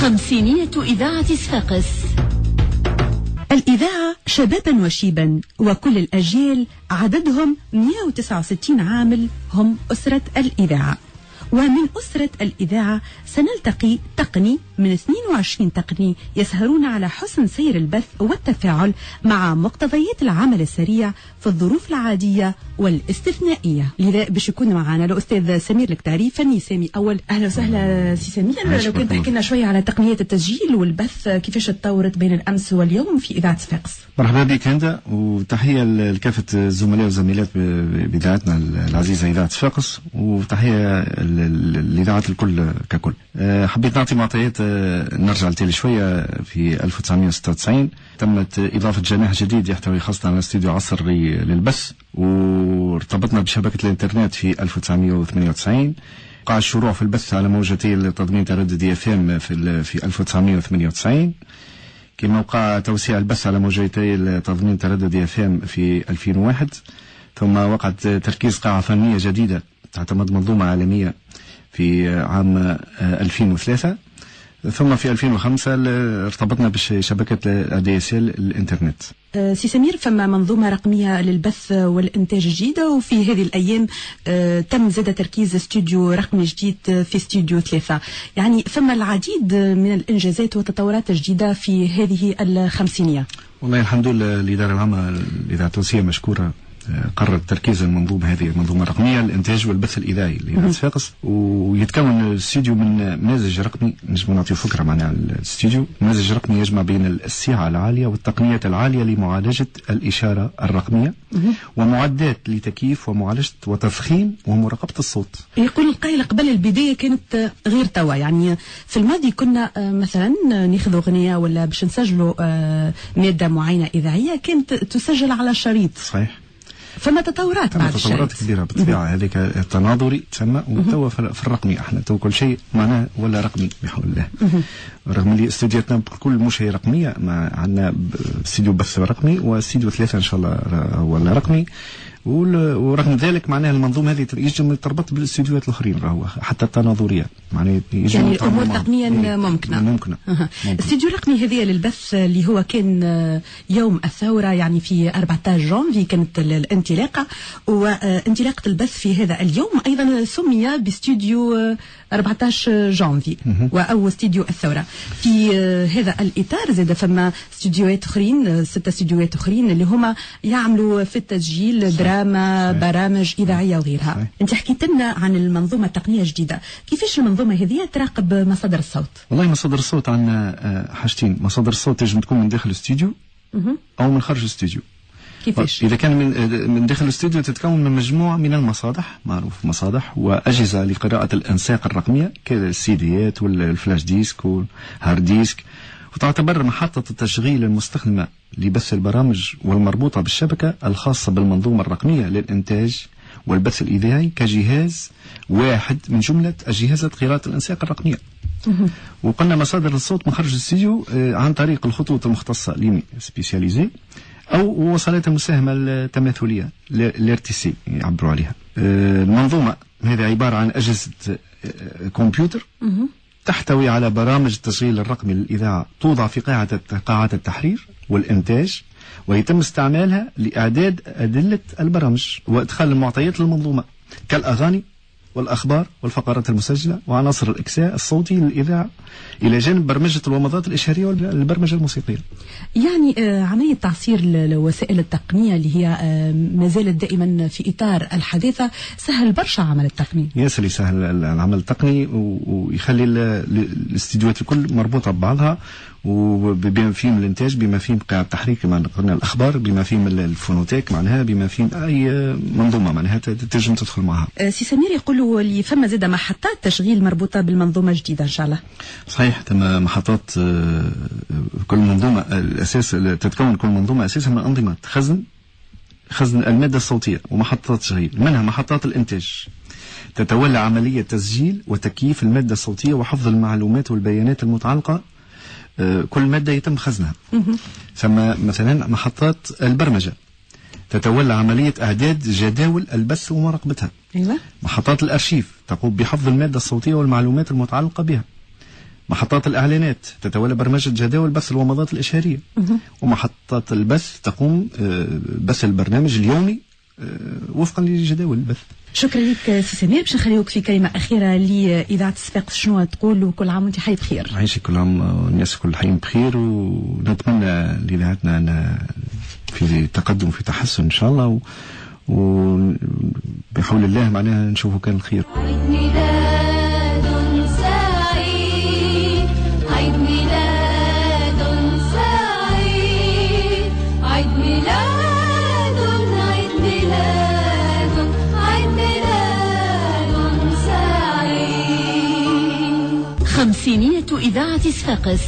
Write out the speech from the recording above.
خمسينية إذاعة صفاقس. الإذاعة شبابا وشيبا وكل الأجيال عددهم 169 عامل هم أسرة الإذاعة. ومن أسرة الإذاعة سنلتقي تقني من 22 تقني يسهرون على حسن سير البث والتفاعل مع مقتضيات العمل السريع في الظروف العادية والاستثنائية. لذا باش يكون معنا الأستاذ سمير الكتاري، فني سامي أول. أهلا وسهلا سي سمير، لو كنت تحكي لنا شوية على تقنية التسجيل والبث كيفاش تطورت بين الأمس واليوم في إذاعة صفاقس. مرحبا بك هند، وتحية لكافة الزملاء والزميلات بإذاعتنا العزيزة إذاعة صفاقس، وتحية الإذاعات الكل ككل. حبيت نعطي معطيات، نرجع لتالي شوية. في 1996 تمت إضافة جناح جديد يحتوي خاصة على استوديو عصري للبث، وارتبطنا بشبكة الإنترنت في 1998. وقع الشروع في البث على موجتي التضمين ترددي FM في 1998، كما وقع توسيع البث على موجتي التضمين ترددي FM في 2001. ثم وقعت تركيز قاعة فنية جديدة تعتمد منظومة عالمية في عام 2003. ثم في 2005 ارتبطنا بشبكة ADSL الإنترنت. سي سمير، فما منظومة رقمية للبث والإنتاج الجديدة، وفي هذه الأيام تم زاد تركيز استوديو رقمي جديد في استوديو 3. يعني فما العديد من الإنجازات والتطورات الجديدة في هذه الخمسينية. والله الحمد لله، الإدارة العامة الإذاعة التونسية مشكورة، قررت تركيز المنظومة هذه المنظومة الرقمية للإنتاج والبث الإذاعي لإذاعة صفاقس، ويتكون الاستوديو من نماذج رقمي. نجم نعطي فكرة معناها الاستوديو نماذج رقمي يجمع بين السعة العالية والتقنيات العالية لمعالجة الإشارة الرقمية ومعدات لتكييف ومعالجة وتفخيم ومراقبة الصوت. يقول القائل قبل البداية كانت غير توا، يعني في الماضي كنا مثلا ناخذ أغنية ولا باش نسجلوا مادة معينة إذاعية كانت تسجل على شريط. صحيح. فما تطورات بعد تطورات كبيرة بالطبيعة، هذيك التناظري تسمى، وتوا في الرقمي احنا تو كل شيء معناه ولا رقمي بحول الله. رغم اللي استوديوهاتنا كل مش هي رقمية، عندنا استوديو بث رقمي واستوديو 3 ان شاء الله ولا رقمي، ورغم ذلك معناها المنظومه هذه يجب تربط بالاستديوهات الاخرين، راهو حتى التناظريه معناها يعني الامور تقنيا ممكنه. الاستديو الرقمي هذه للبث اللي هو كان يوم الثوره، يعني في 14 جانفي كانت الانطلاقه، وانطلاقه البث في هذا اليوم ايضا سمي باستوديو 14 جانفي او استديو الثوره. في هذا الاطار زاد فما استديوهات اخرين، 6 استديوهات اخرين اللي هما يعملوا في التسجيل دراما، برامج اذاعيه وغيرها. انت حكيت لنا عن المنظومه التقنيه الجديده، كيفاش المنظومه هذه تراقب مصادر الصوت؟ والله مصادر الصوت عندنا حاجتين. مصادر الصوت تنجم تكون من داخل الاستوديو او من خارج الاستوديو. كيفاش؟ إذا كان من داخل الاستوديو تتكون من مجموعة من المصادح، معروف مصادح وأجهزة لقراءة الأنساق الرقمية كالسيديات والفلاش ديسك والهارد ديسك، وتعتبر محطة التشغيل المستخدمة لبث البرامج والمربوطة بالشبكة الخاصة بالمنظومة الرقمية للإنتاج والبث الإذاعي كجهاز واحد من جملة أجهزة قراءة الأنساق الرقمية. وقلنا مصادر الصوت من خارج الاستوديو عن طريق الخطوط المختصة ليمي سبيسياليزي أو وصلات المساهمة التماثلية الارتسي يعبروا عليها. المنظومة هذه عبارة عن أجهزة كمبيوتر تحتوي على برامج التشغيل الرقمي للإذاعة، توضع في قاعة التحرير والإنتاج، ويتم استعمالها لإعداد أدلة البرامج وإدخال المعطيات للمنظومة كالأغاني والأخبار والفقرات المسجلة وعناصر الإكساء الصوتي للإذاعة، إلى جانب برمجة الومضات الإشارية والبرمجة الموسيقية. يعني عملية تعصير الوسائل التقنية اللي هي ما زالت دائما في إطار الحداثة سهل برشا عمل التقني. يسهل العمل التقني ويخلي الاستديوهات الكل مربوطة ببعضها، وبما فيهم الانتاج، بما فيهم قاعة التحرير كما قلنا، الاخبار، بما فيهم الفونوتيك معناها، بما فيهم اي منظومه معناها تنجم تدخل معها. سي سمير يقولوا اللي فما زاد محطات تشغيل مربوطه بالمنظومه الجديده ان شاء الله. صحيح، تم محطات. كل منظومه الاساس تتكون كل منظومه اساسها من انظمه خزن الماده الصوتيه ومحطات تشغيل، منها محطات الانتاج تتولى عمليه تسجيل وتكييف الماده الصوتيه وحفظ المعلومات والبيانات المتعلقه. كل مادة يتم خزنها. ثم مثلا محطات البرمجة تتولى عملية إعداد جداول البث ومراقبتها. أيوة. محطات الأرشيف تقوم بحفظ المادة الصوتية والمعلومات المتعلقة بها. محطات الإعلانات تتولى برمجة جداول بث الومضات الإشهارية، ومحطات البث تقوم بث البرنامج اليومي وفقا لجداول البث. شكرا لك سي سمير. باش نخليوك في كلمة أخيرة لإذاعة صفاقس، شنو تقول؟ وكل عام وأنت حي بخير. عايشك كل عام والناس كل حي بخير، ونتمنى لإذاعتنا أن في تقدم في تحسن إن شاء الله، وبحول الله معناها نشوفوا كان الخير. عيد ميلاد سعيد، عيد ميلاد سعيد، عيد ميلاد، عيد ميلاد، عيد ميلاد سعيد. 50 إذاعة صفاقس.